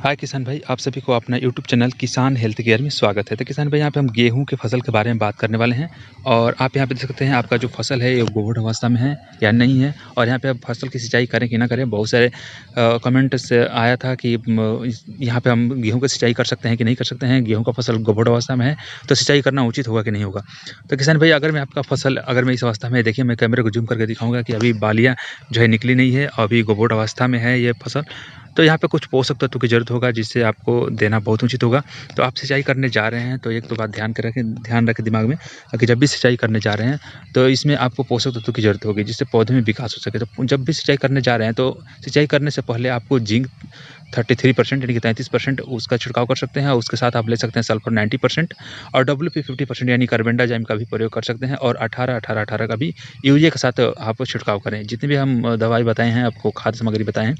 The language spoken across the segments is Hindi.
हाय किसान भाई, आप सभी को अपना यूट्यूब चैनल किसान हेल्थ केयर में स्वागत है। तो किसान भाई, यहाँ पे हम गेहूं के फसल के बारे में बात करने वाले हैं। और आप यहाँ पे देख सकते हैं आपका जो फसल है ये गोबड़ अवस्था में है या नहीं है, और यहाँ पे आप फसल की सिंचाई करें कि ना करें। बहुत सारे कमेंट से आया था कि यहाँ पे हम गेहूँ की सिंचाई कर सकते हैं कि नहीं कर सकते हैं। गेहूँ का फसल गोबड़ अवस्था में है तो सिंचाई करना उचित होगा कि नहीं होगा। तो किसान भाई, अगर मैं आपका फसल अगर मैं इस अवस्था में, देखिए मैं कैमरे को जूम करके दिखाऊंगा कि अभी बालियाँ जो है निकली नहीं है, अभी गोबड़ अवस्था में है ये फसल। तो यहाँ पे कुछ पोषक तत्व की ज़रूरत होगा जिससे आपको देना बहुत उचित होगा। तो आप सिंचाई करने जा रहे हैं तो एक तो बात ध्यान रखें दिमाग में कि जब भी सिंचाई करने जा रहे हैं तो इसमें आपको पोषक तत्व की ज़रूरत होगी जिससे पौधे में विकास हो सके। तो जब भी सिंचाई करने जा रहे हैं तो सिंचाई करने से पहले आपको जिंक 33% यानी कि 33% उसका छिड़काव कर सकते हैं। और उसके साथ आप ले सकते हैं सल्फर 90% और WP 50% यानी कार्बेंडाजिम का भी प्रयोग कर सकते हैं। और 18-18-18 का भी यूरिया के साथ आप छिड़काव करें। जितनी भी हम दवाई बताए हैं आपको, खाद्य सामग्री बताए हैं,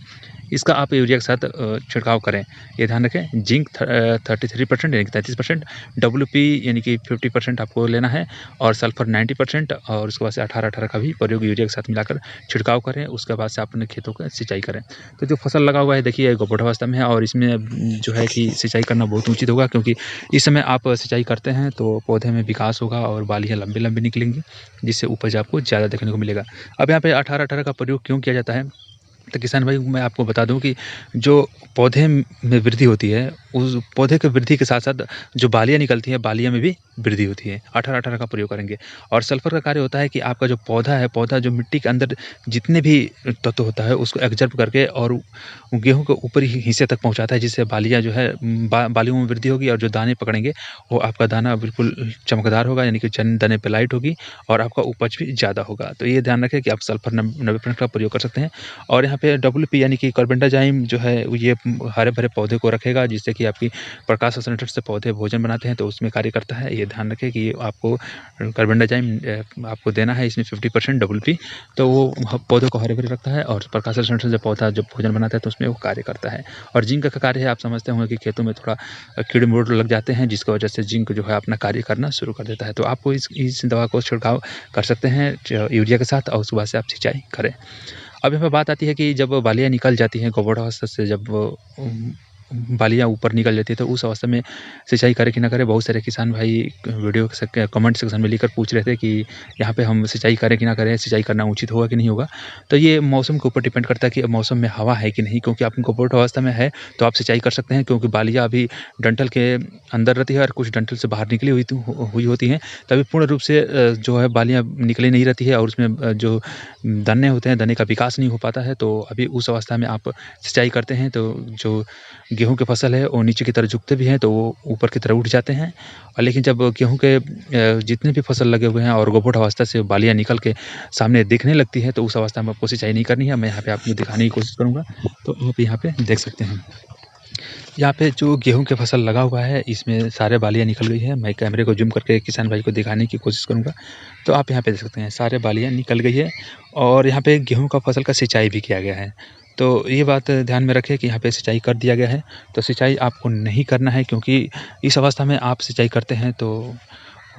इसका आप यूरिया के साथ छिड़काव करें। ये ध्यान रखें, जिंक 33% यानी कि 33%, WP यानी कि 50% आपको लेना है, और सल्फर 90%, और उसके बाद से 18-18 का भी प्रयोग यूरिया के साथ मिलाकर छिड़काव करें। उसके बाद से आप अपने खेतों का सिंचाई करें। तो जो फसल लगा हुआ है देखिए गोबड़ अवस्था में है, और इसमें जो है कि सिंचाई करना बहुत उचित होगा, क्योंकि इस समय आप सिंचाई करते हैं तो पौधे में विकास होगा और बालियाँ लंबी लंबी निकलेंगी जिससे उपज आपको ज़्यादा देखने को मिलेगा। अब यहाँ पे 18-18 का प्रयोग क्यों किया जाता है, तो किसान भाई मैं आपको बता दूं कि जो पौधे में वृद्धि होती है, उस पौधे की वृद्धि के साथ साथ जो बालियाँ निकलती हैं, बालियाँ में भी वृद्धि होती है। 18-18 का प्रयोग करेंगे। और सल्फर का कार्य होता है कि आपका जो पौधा है, पौधा जो मिट्टी के अंदर जितने भी तत्व होता है उसको एब्जॉर्ब करके और गेहूँ के ऊपरी हिस्से तक पहुँचाता है, जिससे बालियाँ जो है बालियों में वृद्धि होगी, और जो दाने पकड़ेंगे वो आपका दाना बिल्कुल चमकदार होगा, यानी कि दाने पे लाइट होगी, और आपका उपज भी ज़्यादा होगा। तो ये ध्यान रखें कि आप सल्फर 90% का प्रयोग कर सकते हैं। और यहाँ पे WP यानी कि कार्बेंडाजिम जो है ये हरे भरे पौधे को रखेगा, जिससे कि आपकी प्रकाश संश्लेषण से पौधे भोजन बनाते हैं तो उसमें कार्य करता है। ये ध्यान रखें कि आपको कार्बेंडाजिम आपको देना है, इसमें 50% WP, तो वो पौधों को हरे भरे रखता है, और प्रकाश संश्लेषण से पौधा जब भोजन बनाता है तो उसमें वो कार्य करता है। और जिंक का कार्य है, आप समझते होंगे कि खेतों में थोड़ा कीड़े मकोड़े लग जाते हैं, जिसकी वजह से जिंक जो है अपना कार्य करना शुरू कर देता है। तो आपको इस दवा को छिड़काव कर सकते हैं यूरिया के साथ, और उसके बाद से आप सिंचाई करें। अब यहाँ पे बात आती है कि जब बालियाँ निकल जाती हैं गोबड़ अवस्था से, जब बालियाँ ऊपर निकल जाती है तो उस अवस्था में सिंचाई करें कि ना करें। बहुत सारे किसान भाई वीडियो के कमेंट सेक्शन में लिखकर पूछ रहे थे कि यहाँ पे हम सिंचाई करें कि ना करें, सिंचाई करना उचित होगा कि नहीं होगा। तो ये मौसम के ऊपर डिपेंड करता है कि मौसम में हवा है कि नहीं, क्योंकि आप गोबड़ अवस्था में है तो आप सिंचाई कर सकते हैं, क्योंकि बालियाँ अभी डंठल के अंदर रहती है और कुछ डंठल से बाहर निकली हुई होती हैं। तभी पूर्ण रूप से जो है बालियाँ निकली नहीं रहती है, और उसमें जो दाने होते हैं, दाने का विकास नहीं हो पाता है। तो अभी उस अवस्था में आप सिंचाई करते हैं तो जो गेहूँ की फसल है वो नीचे की तरफ झुकते भी हैं तो वो ऊपर की तरफ उठ जाते हैं। और लेकिन जब गेहूँ के जितने भी फसल लगे हुए हैं और गोबड़ अवस्था से बालियाँ निकल के सामने दिखने लगती है तो उस अवस्था में आपको सिंचाई नहीं करनी है। मैं यहाँ पे आपको दिखाने की कोशिश करूँगा, तो आप यहाँ पे देख सकते हैं। यहाँ पे जो गेहूँ की फसल लगा हुआ है इसमें सारे बालियाँ निकल गई है। मैं कैमरे को जूम करके किसान भाई को दिखाने की कोशिश करूँगा। तो आप यहाँ पे देख सकते हैं सारे बालियाँ निकल गई है, और यहाँ पे गेहूँ का फसल का सिंचाई भी किया गया है। तो ये बात ध्यान में रखें कि यहाँ पे सिंचाई कर दिया गया है। तो सिंचाई आपको नहीं करना है, क्योंकि इस अवस्था में आप सिंचाई करते हैं तो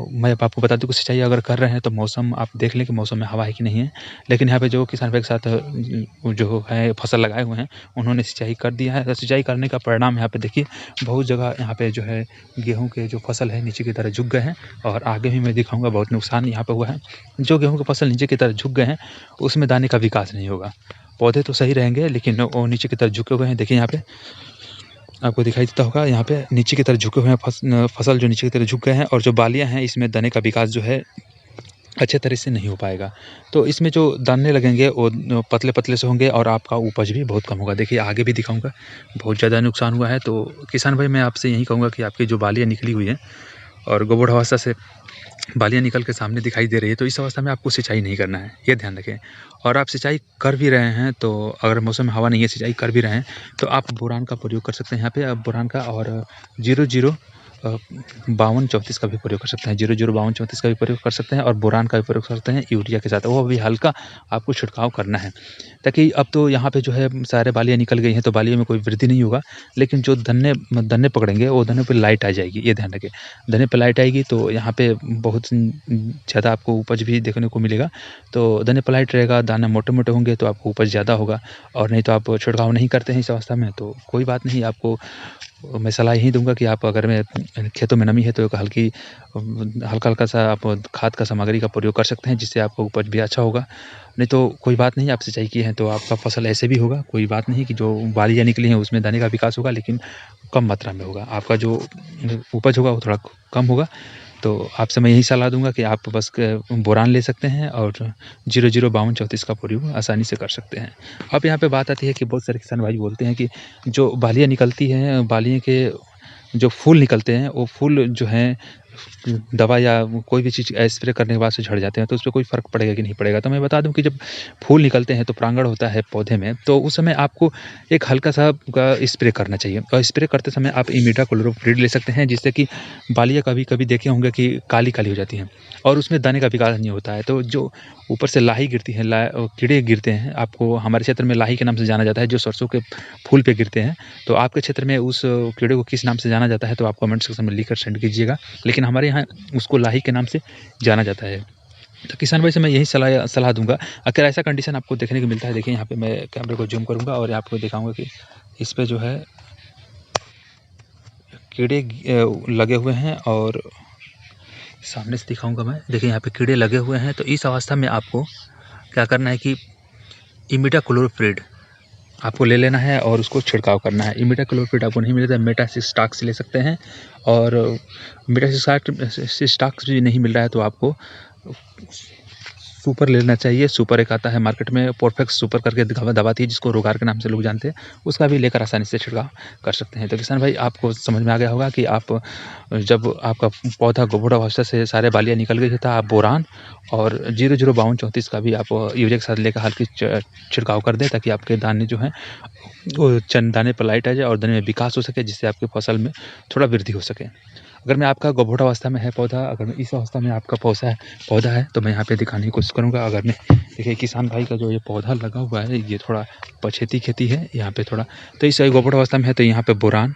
मैं अब आपको बता दूँ कि सिंचाई अगर कर रहे हैं तो मौसम आप देख लें कि मौसम में हवा है कि नहीं है। लेकिन यहाँ पे जो किसान भाई के साथ जो है फसल लगाए हुए हैं उन्होंने सिंचाई कर दिया है। तो सिंचाई करने का परिणाम यहाँ पे देखिए, बहुत जगह यहाँ पे जो है गेहूँ के जो फसल है नीचे की तरफ झुक गए हैं, और आगे भी मैं दिखाऊंगा बहुत नुकसान यहाँ पे हुआ है। जो गेहूँ की फसल नीचे की तरफ झुक गए हैं उसमें दाने का विकास नहीं होगा। पौधे तो सही रहेंगे लेकिन वो नीचे की तरफ झुके हुए हैं। देखिए यहाँ पे आपको दिखाई देता होगा, यहाँ पे नीचे की तरफ झुके हुए हैं फसल जो नीचे की तरफ झुक गए हैं, और जो बालियाँ हैं इसमें दाने का विकास जो है अच्छे तरह से नहीं हो पाएगा। तो इसमें जो दाने लगेंगे वो पतले-पतले से होंगे और आपका उपज भी बहुत कम होगा। देखिए आगे भी दिखाऊँगा, बहुत ज़्यादा नुकसान हुआ है। तो किसान भाई मैं आपसे यही कहूँगा कि आपकी जो बालियाँ निकली हुई हैं और गोबड़ अवस्था से बालियाँ निकल के सामने दिखाई दे रही है, तो इस अवस्था में आपको सिंचाई नहीं करना है, ये ध्यान रखें। और आप सिंचाई कर भी रहे हैं तो अगर मौसम में हवा नहीं है, सिंचाई कर भी रहे हैं तो आप बोरान का प्रयोग कर सकते हैं यहाँ पे। आप बोरान का और 00 52-34 का भी प्रयोग कर सकते हैं, 00-52-34 का भी प्रयोग कर सकते हैं और बोरान का भी प्रयोग कर सकते हैं यूरिया के साथ। वो भी हल्का आपको छिड़काव करना है, ताकि अब तो यहाँ पे जो है सारे बालियाँ निकल गई हैं, तो बालियों में कोई वृद्धि नहीं होगा, लेकिन जो दन्ने पकड़ेंगे वो दन्ने पे लाइट आ जाएगी, ये ध्यान रखें। दन्ने पे लाइट आएगी तो यहाँ पे बहुत ज़्यादा आपको उपज भी देखने को मिलेगा। तो दन्ने पे लाइट रहेगा, दाने मोटे-मोटे होंगे तो आपको उपज ज़्यादा होगा, और नहीं तो आप छिड़काव नहीं करते हैं इस अवस्था में तो कोई बात नहीं। आपको मैं सलाह यही दूँगा कि आप अगर में खेतों में नमी है तो एक हल्का-हल्का सा आप खाद का सामग्री का प्रयोग कर सकते हैं, जिससे आपका उपज भी अच्छा होगा। नहीं तो कोई बात नहीं, आप सिंचाई किए हैं तो आपका फसल ऐसे भी होगा, कोई बात नहीं कि जो बालियाँ निकली हैं उसमें दाने का विकास होगा, लेकिन कम मात्रा में होगा। आपका जो उपज होगा वो थोड़ा कम होगा। तो आपसे मैं यही सलाह दूँगा कि आप बस बोरान ले सकते हैं और 00-52-34 का प्रयोग आसानी से कर सकते हैं। अब यहाँ पे बात आती है कि बहुत सारे किसान भाई बोलते हैं कि जो बालियाँ निकलती हैं, बालियों के जो फूल निकलते हैं, वो फूल जो हैं दवा या कोई भी चीज़ स्प्रे करने के बाद से झड़ जाते हैं, तो उसपे कोई फ़र्क पड़ेगा कि नहीं पड़ेगा? तो मैं बता दूँ कि जब फूल निकलते हैं तो परागण होता है पौधे में, तो उस समय आपको एक हल्का-सा का स्प्रे करना चाहिए, और स्प्रे करते समय आप इमिडाक्लोप्रिड ले सकते हैं, जिससे कि बालियाँ कभी-कभी देखे होंगे कि काली-काली हो जाती हैं और उसमें दाने का विकास नहीं होता है। तो जो ऊपर से लाही गिरती है, कीड़े गिरते हैं, आपको हमारे क्षेत्र में लाही के नाम से जाना जाता है, जो सरसों के फूल पे गिरते हैं। तो आपके क्षेत्र में उस कीड़े को किस नाम से जाना जाता है तो आप कमेंट सेक्शन में लिखकर सेंड कीजिएगा, लेकिन हमारे यहाँ उसको लाही के नाम से जाना जाता है। तो किसान भाई से मैं यही सलाह दूँगा, अगर ऐसा कंडीशन आपको देखने को मिलता है, देखिए यहाँ पे मैं कैमरे को ज़ूम करूँगा और आपको दिखाऊँगा कि इस पे जो है कीड़े लगे हुए हैं, और सामने से दिखाऊँगा मैं, देखिए यहाँ पे कीड़े लगे हुए हैं। तो इस अवस्था में आपको क्या करना है कि इमिडाक्लोप्रिड आपको ले लेना है और उसको छिड़काव करना है। इमिडाक्लोप्रिड आपको नहीं मिलता है, मेटासिस्टाक्स ले सकते हैं, और मेटासिस्टाक्स भी नहीं मिल रहा है तो आपको सुपर लेना चाहिए। सुपर एक आता है मार्केट में, परफेक्ट सुपर करके दवा आती है, जिसको रोगार के नाम से लोग जानते हैं, उसका भी लेकर आसानी से छिड़काव कर सकते हैं। तो किसान भाई आपको समझ में आ गया होगा कि आप जब आपका पौधा गोबड़ अवस्था से सारे बालियाँ निकल गई है तो आप बोरान और 00-52-34 का भी आप यूरिया के साथ लेकर हल्की छिड़काव कर दें, ताकि आपके दाने जो हैं वो दाने पर लाइट आ जाए और दाने में विकास हो सके, जिससे आपकी फसल में थोड़ा वृद्धि हो सके। अगर मैं आपका गोबड़ अवस्था में है पौधा, अगर मैं इस अवस्था में आपका पौधा है तो मैं यहाँ पे दिखाने की कोशिश करूँगा। अगर मैं देखिए किसान भाई का जो ये पौधा लगा हुआ है, ये थोड़ा पछेती खेती है यहाँ पे थोड़ा, तो इस गोबड़ अवस्था में है तो यहाँ पे बोरान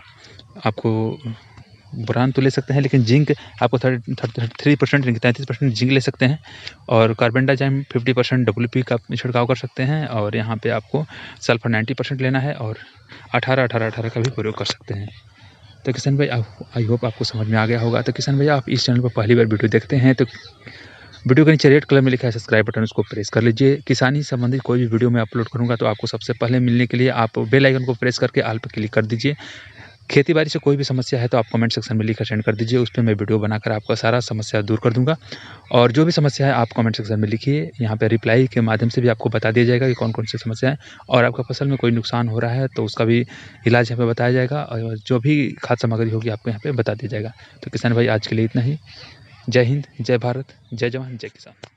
तो ले सकते हैं, लेकिन जिंक आपको 33% 33% जिंक ले सकते हैं, और कार्बेंडाजिम 50% WP का छिड़काव कर सकते हैं, और यहाँ पे आपको सल्फर 90% लेना है, और 18-18-18 का भी प्रयोग कर सकते हैं। तो किसान भाई आई होप आपको समझ में आ गया होगा। तो किसान भैया आप इस चैनल पर पहली बार वीडियो देखते हैं तो वीडियो के नीचे रेड कलर में लिखा है सब्सक्राइब बटन, उसको प्रेस कर लीजिए। किसानी संबंधित कोई भी वीडियो मैं अपलोड करूँगा तो आपको सबसे पहले मिलने के लिए आप बेल आइकन को प्रेस करके ऑल पर क्लिक कर दीजिए। खेती बाड़ी से कोई भी समस्या है तो आप कमेंट सेक्शन में लिखकर सेंड कर दीजिए, उस पर मैं वीडियो बनाकर आपका सारा समस्या दूर कर दूंगा। और जो भी समस्या है आप कमेंट सेक्शन में लिखिए, यहाँ पे रिप्लाई के माध्यम से भी आपको बता दिया जाएगा कि कौन कौन सी समस्या है, और आपका फसल में कोई नुकसान हो रहा है तो उसका भी इलाज यहाँ पे बताया जाएगा, और जो भी खाद सामग्री होगी आपको यहाँ पे बता दिया जाएगा। तो किसान भाई आज के लिए इतना ही। जय हिंद, जय भारत, जय जवान, जय किसान।